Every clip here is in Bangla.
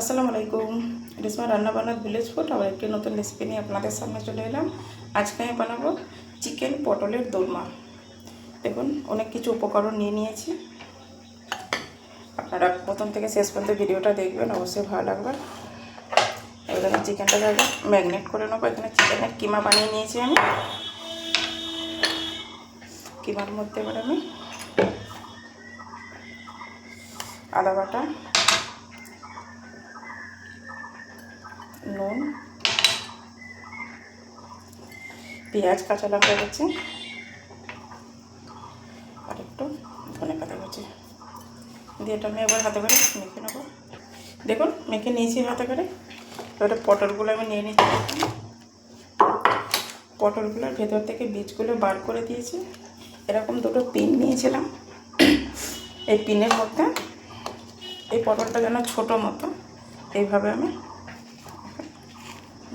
আসসালামু আলাইকুম। রেশমা রান্না বান্নার ভিলেজ ফুড আবার একটি নতুন রেসিপি নিয়ে আপনাদের সামনে চলে এলাম। আজকে আমি বানাবো চিকেন পটলের দোরমা। দেখুন অনেক কিছু উপকরণ নিয়ে নিয়েছি। আপনারা প্রথম থেকে শেষ পর্যন্ত ভিডিওটা দেখবেন, অবশ্যই ভালো লাগবে। এবার আমি চিকেনটাকে আগে ম্যারিনেট করে নেবো। এখানে চিকেনের কিমা বানিয়ে নিয়েছি আমি। কিমার মধ্যে এবার আমি আদা বাটা, নুন, পেঁয়াজ, কাঁচা লঙ্কা কুচি আর একটু ধনে পাতা কুচি দিয়ে এটা আমি এবার হাতে করে মেখে নেবো। দেখুন মেখে নিয়েছি হাতে করে। এবারে পটলগুলো আমি নিয়ে নিচ্ছি। পটলগুলোর ভেতর থেকে বীজগুলো বার করে দিয়েছি। এরকম দুটো পিন নিয়েছিলাম। এই পিনের মধ্যে এই পটলটা যেন ছোটো মতো এইভাবে আমি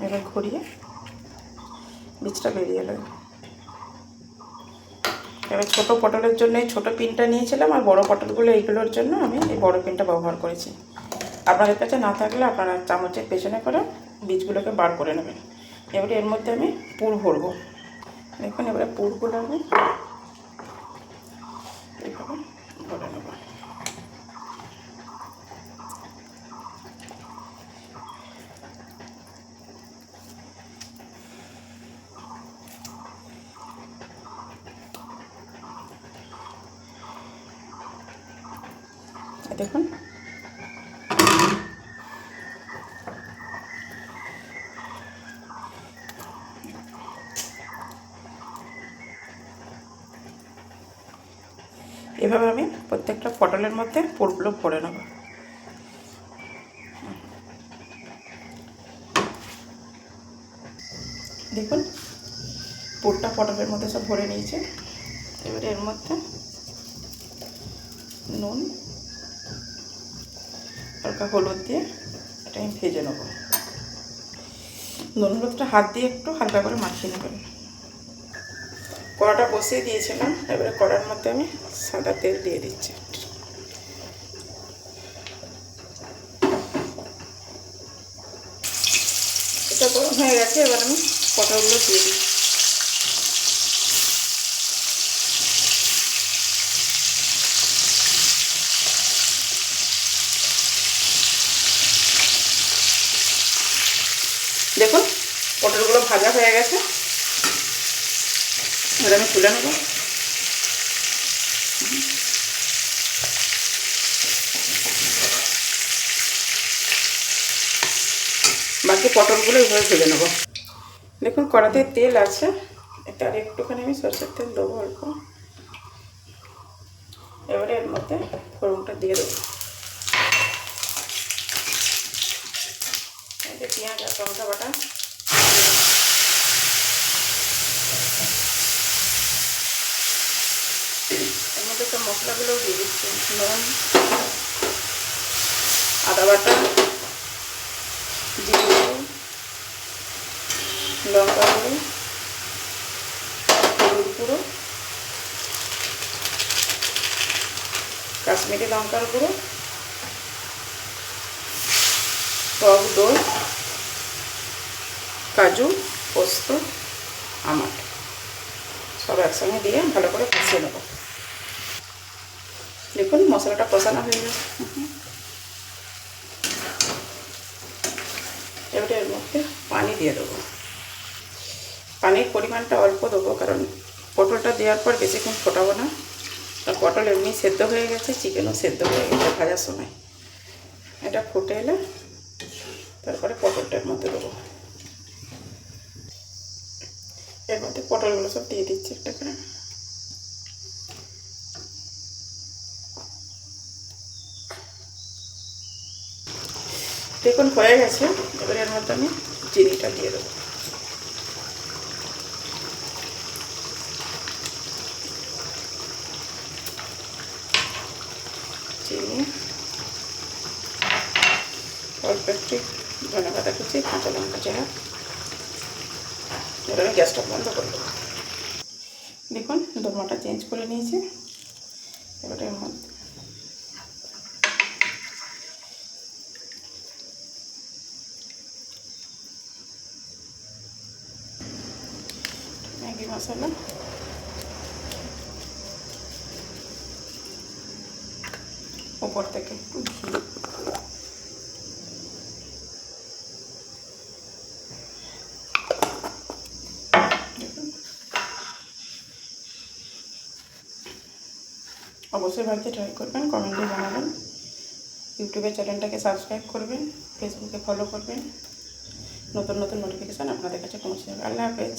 এবার ঘুরিয়ে বীজটা বেরিয়ে এলো। এবার ছোটো পটলের জন্য এই ছোটো পিনটা নিয়েছিলাম, আর বড় পটলগুলো এইগুলোর জন্য আমি এই বড় পিনটা ব্যবহার করেছি। আপনাদের কাছে না থাকলে আপনারা চামচের পেছনে করে বীজগুলোকে বার করে নেবেন। এবারে এর মধ্যে আমি পুর ভরবো। দেখুন এবারে পুরগুলো আমি এইভাবে ভরে নেব। দেখুন এভাবে আমি প্রত্যেকটা পটলের মধ্যে পুরগুলো ভরে নেব। দেখুন পুরটা পটলের মধ্যে সব ভরে নিয়েছে। এবারে এর মধ্যে নুন, হালকা হলুদ দিয়ে এটা আমি ভেজে নেব। নুন হলুদটা হাত দিয়ে একটু হালকা করে মাখিয়ে নেবেন। কড়াটা বসিয়ে দিয়েছিলাম। এবারে কড়ার মধ্যে আমি সাদা তেল দিয়ে দিচ্ছি। এটা গরম হয়ে গেছে। এবার আমি পটলগুলো দিয়ে দিচ্ছি। দেখুন পটলগুলো ভাজা হয়ে গেছে। এবার আমি তুলে নেব। বাকি পটলগুলো এইভাবে ভেজে নেব। দেখুন কড়াতে তেল আছে, এটা আর একটুখানি আমি সরষের তেল দেবো অল্প। এবারে এর মধ্যে ফোড়নটা দিয়ে দেবো। পেঁয়াজ আর লঙ্কা বাটা, এর মধ্যে সব মশলাগুলোও দিয়ে দিচ্ছি। নুন, আদা বাটা, জিরে গুঁড়ো, লঙ্কা গুঁড়ো, হলুদ গুঁড়ো, কাশ্মীরি লঙ্কার গুঁড়ো, টক দই, কাজু, পোস্ত, আমন্ড সব একসঙ্গে দিয়ে ভালো করে কষিয়ে নেব। দেখুন মশলাটা কষানো হয়ে গেছে। এবারে এর মধ্যে পানি দিয়ে দেবো। পানির পরিমাণটা অল্প দেবো, কারণ পটলটা দেওয়ার পর বেশিক্ষণ ফোটাবো না। আর পটল এমনি সেদ্ধ হয়ে গেছে, চিকেনও সেদ্ধ হয়ে গেছে ভাজার সময়। এটা ফুটে এলে তারপরে পটলটার মধ্যে দেবো। এর মধ্যে পটলগুলো সব দিয়ে দিচ্ছি একটা করে। দেখুন হয়ে গেছে। এবার এর মধ্যে আমি চিনিটা দিয়ে দেবো। চিনি, অল্প একটু ধনে পাতা কুচি, কাঁচা লঙ্কা চেরা। এবার আমি গ্যাসটা বন্ধ করে দেবো। দেখুন দোরমাটা চেঞ্জ করে নিয়েছি। এবার এর মধ্যে ম্যাগি মশলা, উপর থেকে একটু ঘি, অবশ্যই বাড়িতে ট্রাই করবেন, কমেন্টে জানাবেন। ইউটিউবে চ্যানেলটাকে সাবস্ক্রাইব করবেন, ফেসবুকে ফলো করবেন, নতুন নতুন নোটিফিকেশান আপনাদের কাছে পৌঁছে যাবে। আল্লাহ হাফেজ।